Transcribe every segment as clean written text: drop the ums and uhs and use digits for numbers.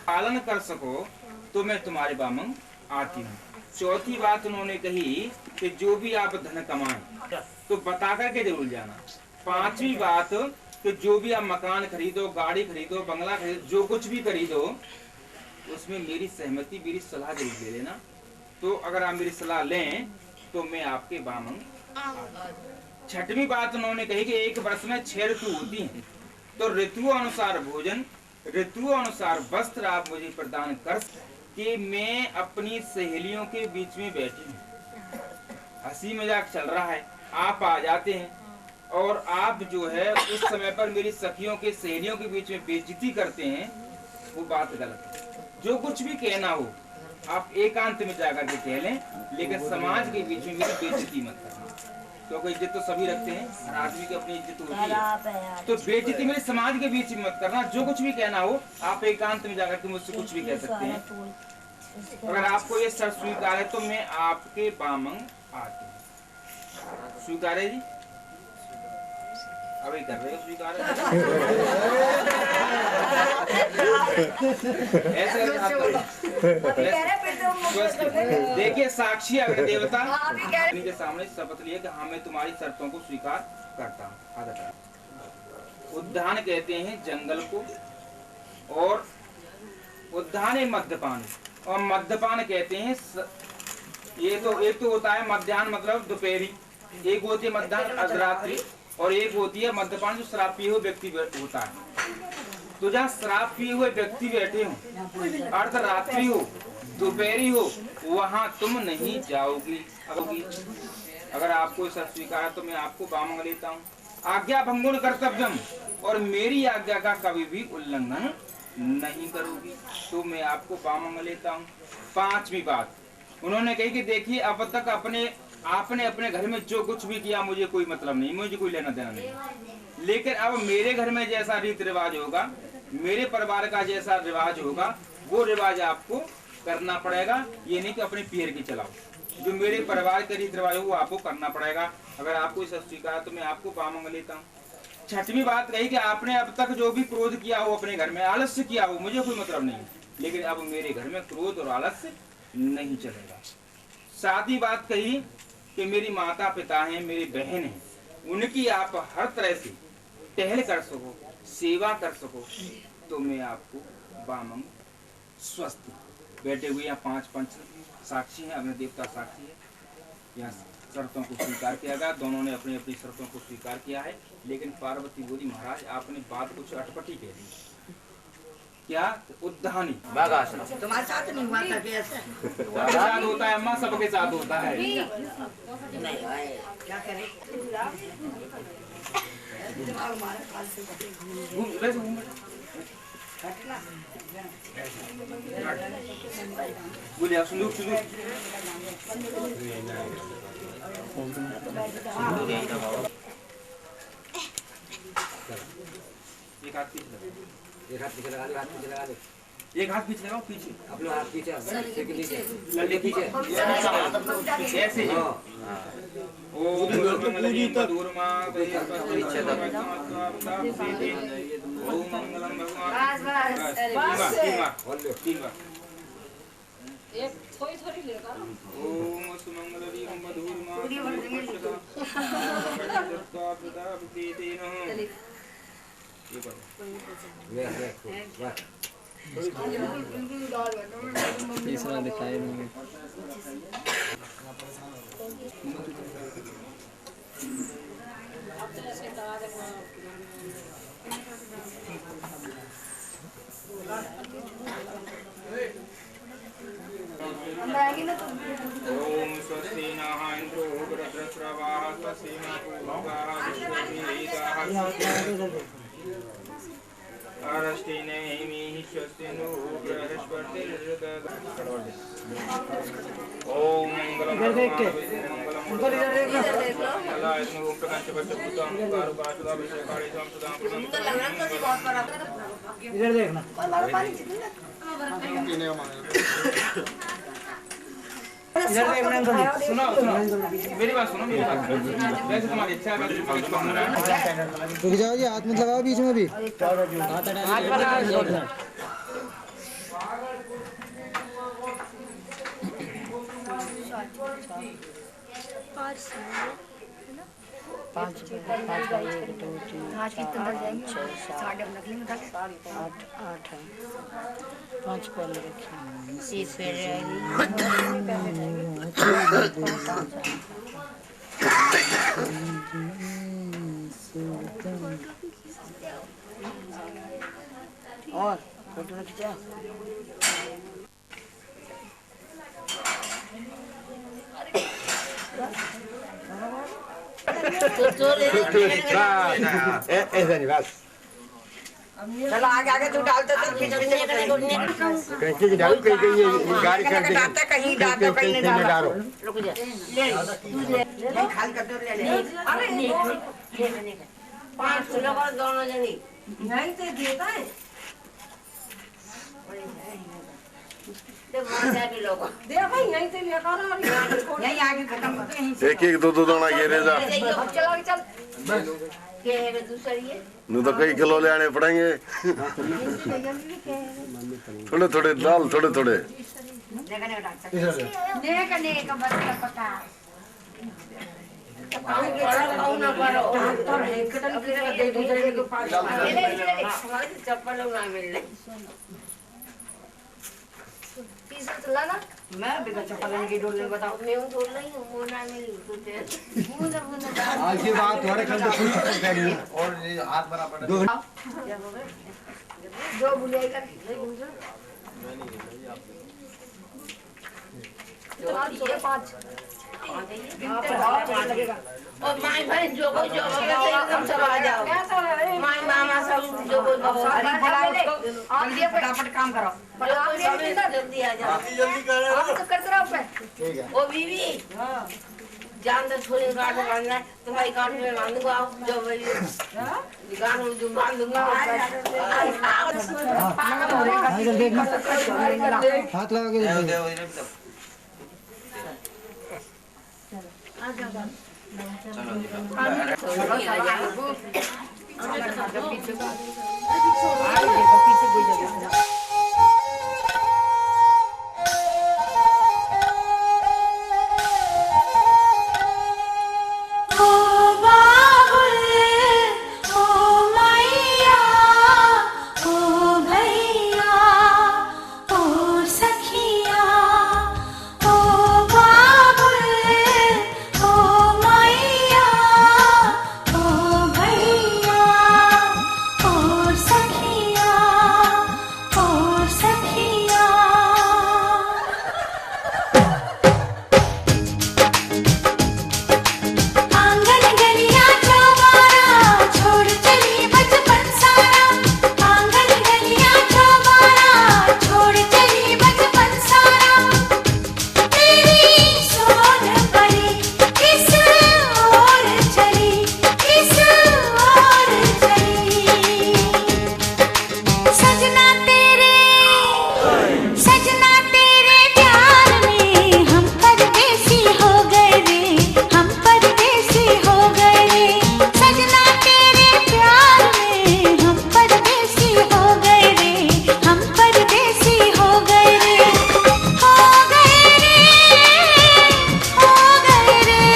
पालन कर सको तो मैं तुम्हारे बामंग आती हूँ। चौथी बात उन्होंने कही कि जो भी आप धन कमाएं तो बता करके जरूर जाना। पांचवी बात कि जो भी आप मकान खरीदो, गाड़ी खरीदो, बंगला खरीदो, जो कुछ भी खरीदो उसमें मेरी सहमति, मेरी सलाह जरूर दे देना। तो अगर आप मेरी सलाह लें तो मैं आपके बामंग। छठवीं बात उन्होंने कही कि एक वर्ष में 6 ऋतु होती हैं, तो ऋतुओं अनुसार भोजन, ऋतुओं अनुसार वस्त्र आप मुझे प्रदान कर। कि मैं अपनी सहेलियों के बीच में बैठी हूँ, हंसी मजाक चल रहा है, आप आ जाते हैं और आप जो है उस समय पर मेरी सखियों के, सहेलियों के बीच में बेइज्जती करते हैं, वो बात गलत है। जो कुछ भी कहना हो आप एकांत में जाकर के कह लें, लेकिन समाज के बीच में मेरी बेइज्जती मत करना, क्योंकि इज्जत तो सभी रखते हैं, हर आदमी की अपनी इज्जत होती है। तो बेइज्जती मेरे समाज के बीच में मत करना। जो कुछ भी कहना हो आप एकांत में जाकर के मुझसे कुछ भी कह सकते हैं। अगर आपको ये शर्त स्वीकार है तो मैं आपके बामंग आती हूँ। स्वीकार है जी? अभी कर रहे हो स्वीकार? ऐसे देखिए साक्षी अगर देवता के सामने शपथ लिए कि हाँ मैं तुम्हारी शर्तों को स्वीकार करता हूँ। उद्यान कहते हैं जंगल को, और उद्यान है मद्यपान, और मद्यपान कहते हैं ये तो एक तो होता है मध्याह्न मतलब दोपहरी, एक होती है मध्याह्न अर्धरात्रि, और एक होती है मद्यपान जो शराब पिए हुए व्यक्ति होता है। तो जहाँ शराब पिए हुए व्यक्ति बैठे हो, अर्धरात्रि हो, दोपहरी हो, वहाँ तुम नहीं जाओगी। अगर आपको इस स्वीकार है तो मैं आपको बामंग लेता हूँ। आज्ञा भंगुन कर्तव्यम, और मेरी आज्ञा का कभी भी उल्लंघन नहीं करोगी, तो मैं आपको बामंग लेता हूँ। पांचवी बात उन्होंने कही कि देखिए अब तक आपने अपने घर में जो कुछ भी किया मुझे कोई मतलब नहीं, मुझे कोई लेना देना नहीं, लेकिन अब मेरे घर में जैसा रीति रिवाज होगा, मेरे परिवार का जैसा रिवाज होगा, वो रिवाज आपको करना पड़ेगा। ये नहीं कि अपने पीर की चलाओ, जो मेरे परिवार के रीति रिवाज हो वो आपको करना पड़ेगा। अगर आपको इस स्वीकार तो मैं आपको बामंग लेता हूँ। छठवीं बात कही कि आपने अब तक जो भी क्रोध किया हो, अपने घर में आलस्य किया हो, मुझे कोई मतलब नहीं, लेकिन अब मेरे घर में क्रोध और आलस्य नहीं चलेगा। सातवीं बात कही कि मेरी माता पिता हैं, मेरी बहन है, उनकी आप हर तरह से टहल कर सको, सेवा कर सको, तो मैं आपको बामंग स्वस्थ। बैठे हुए यहाँ 5 पंच साक्षी हैं, अपने देवता साक्षी है। यहाँ शर्तों को स्वीकार किया गया, दोनों ने अपनी अपनी शर्तों को स्वीकार किया है, लेकिन पार्वती बोली महाराज आपने बात कुछ अटपटी कह दी। क्या उद्धानी तुम्हारे साथ नहीं हुआ था कैसे? सबके साथ होता है अम्मा, सबके साथ होता है। नहीं भाई क्या करें? बोलिए सुनो सुनो। एक हाथ पीछे लगा, एक हाथ पीछे लगा दो, हाथ पीछे लगा दो। एक हाथ पीछे लगाओ, पीछे अपना हाथ पीछे, सिर के नीचे, लल्ले पीछे ऐसे ही। ओम मंगलम मधुरमा ओम मंगलम भगवान तीन बार एक थोड़ी थोड़ी लेगा ओम सुमंगलम मधुरमा तीसरा दिखाई नहीं। ओम स्वस्ति नः इंद्रो वृत्रस्रवाः स्वस्ति नः पूर्वाः विश्ववेदाः अरष्टिनेमिः स्वस्ति नो बृहस्पतिर्दधातु। ओम मंगलम इधर देखना। इधर देखना। सुनो सुनो मेरी बात सुनो, मेरी बात। वैसे तुम्हारी इच्छा है, वैसे तुम्हारी कामना है। रुक जाओ जी, हाथ मत लगाओ बीच में भी। पाँच आठ है, पाँच पहले रखी, एक और फोटो रख जा। ऐसा नहीं बस। चलो आगे आगे तू डालते तो पीछे पीछे कैसे जी डालो, कहीं कहीं ये गाड़ी कर देंगे, कहीं डालो कहीं नहीं कहीं डालो। रुक जा, ले खाली कर दो, ले अरे पाँच किलो पर दोनों जनी नहीं तो देता है। दे भाई यहीं से लेकर यहीं आगे खत्म करते हैं। एक एक दो दो दाना घेरे जा, चल आगे चल। के दूसरी है नहीं तो कई किलो ले आने पड़ेंगे। थोड़े थोड़े डाल, थोड़े थोड़े। देखने का बस पता चप्पल ना मिलने मैं बिना चप्पल की डोलने बताओ, मैं डोल रही हूँ, वो ना मिली आज की बात थोड़े खंड फुल खत्म करी और हाथ बराबर दो जो बुलाई कर पाँच और माई भाई जो कोई जो एकदम सब आ जाओ, माई मामा सब जो कोई फटाफट काम करो, जल्दी आ जाओ, जल्दी करो तो करते रहो पे। ओ बीवी जान तो छोले काट बांधना है, तुम्हारी काट में बांधूंगा, आओ जो भाई दुकान में जो बांधूंगा हाथ लगा के सखिया सजना तेरे प्यार में हम परदेसी हो गए रे, हम परदेसी हो गए रे। सजना तेरे प्यार में हम परदेसी हो गए रे, हम परदेसी हो गए रे, हो गए रे, हो गए रे,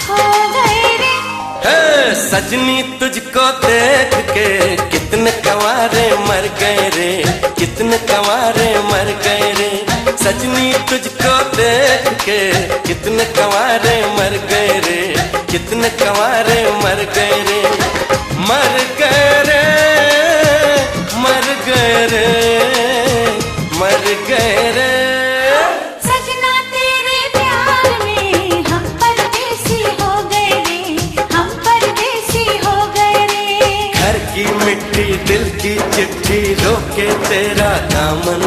हो गए रे। हे सजनी तुझको देख के कितने कंवारे मर गए रे, कितने कंवारे मर गए रे। सजनी तुझको देख के कितने कंवारे मर गए रे, कितने कंवारे मर गए रे, मर गए रे, मर गए रे, मर गए रे। सजना तेरे प्यार में हम परदेसी हो गए रे, हम परदेसी हो गए रे। घर की मिट्टी दिल की चिट्ठी रोके तेरा दामन,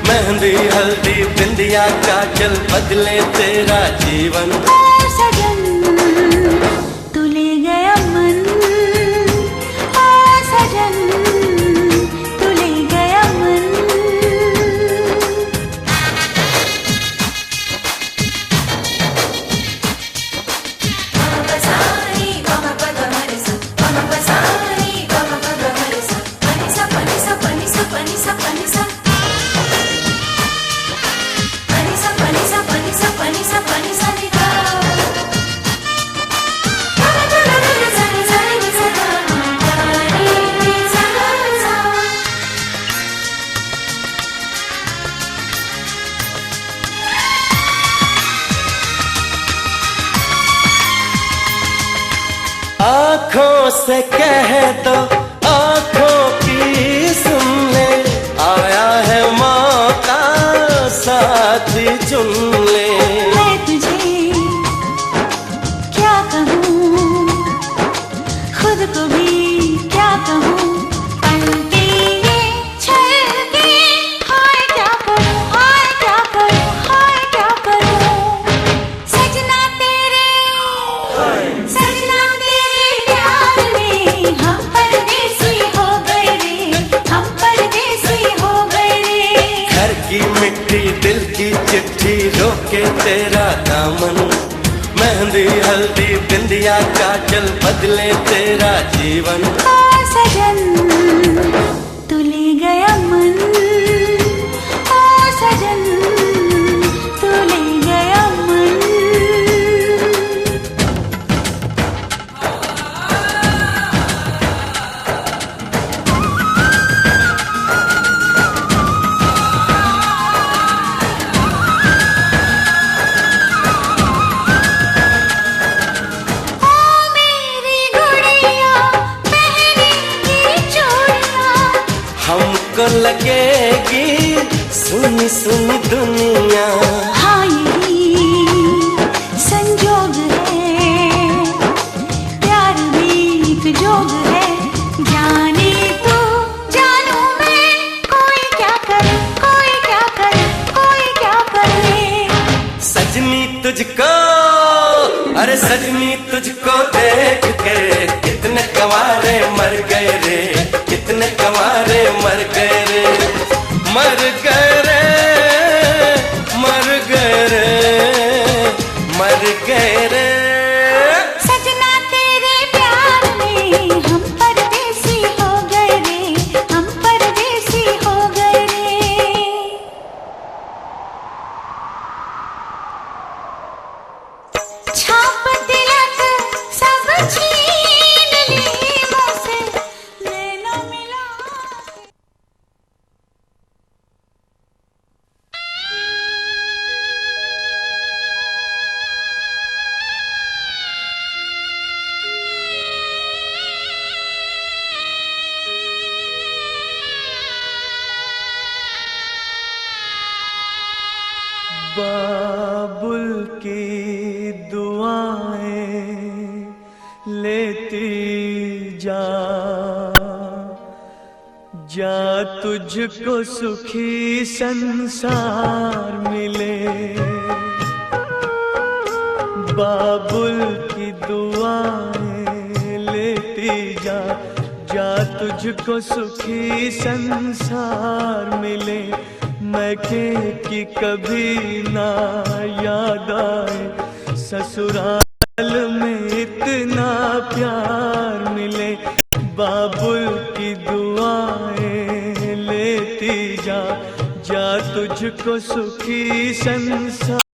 मेहंदी हल्दी बिंदिया काजल बदले तेरा जीवन। ओ सजन तू ले गया मन, ओ सजन तू ले गया मन। आँखों से कह दो आँखों की सुन ले, आया है मौका साथी चुन ले। मैं तुझे क्या कहूँ, खुद को भी क्या कहूँ, पलके ये छलके, हाय क्या करूँ, हाय क्या करूँ, हाय क्या करूँ। सजना तेरे प्यार में हम परदेसी हो गए रे, हम परदेसी हो गए रे। घर की मिट्टी दिल की चिट्ठी रोके तेरा दामन, मेहंदी हल्दी बिंदिया काजल बदले तेरा जीवन। ओ सजन तू ले गया मन, ओ सजन तू ले गया मन। हमको लगेगी सुनी सुनी दुनिया। हाँ यही संजोग है, प्यार भी एक जोग है। जाने तू जानू मैं, कोई क्या करे, कोई क्या करे, कोई क्या करे। सजनी तुझको, अरे सजनी तुझको देख के कितने कंवारे मर गए रे, कितने कंवारे मर गए रे, मर गए रे, मर गए रे, मर गए रे। सजना तेरे प्यार में हम परदेसी हो गए रे, हम परदेसी हो गए रे। छाप तिलक सब छीन ली मुझसे, नैनों मिला के। बाबुल की दुआएं लेती जा, जा तुझको सुखी संसार मिले। बाबुल की दुआएं लेती जा, जा तुझको सुखी संसार मिले, मैके की कभी ना याद आए, ससुराल में इतना प्यार मिले, बाबुल की दुआएं लेती जा, जा तुझको सुखी संसार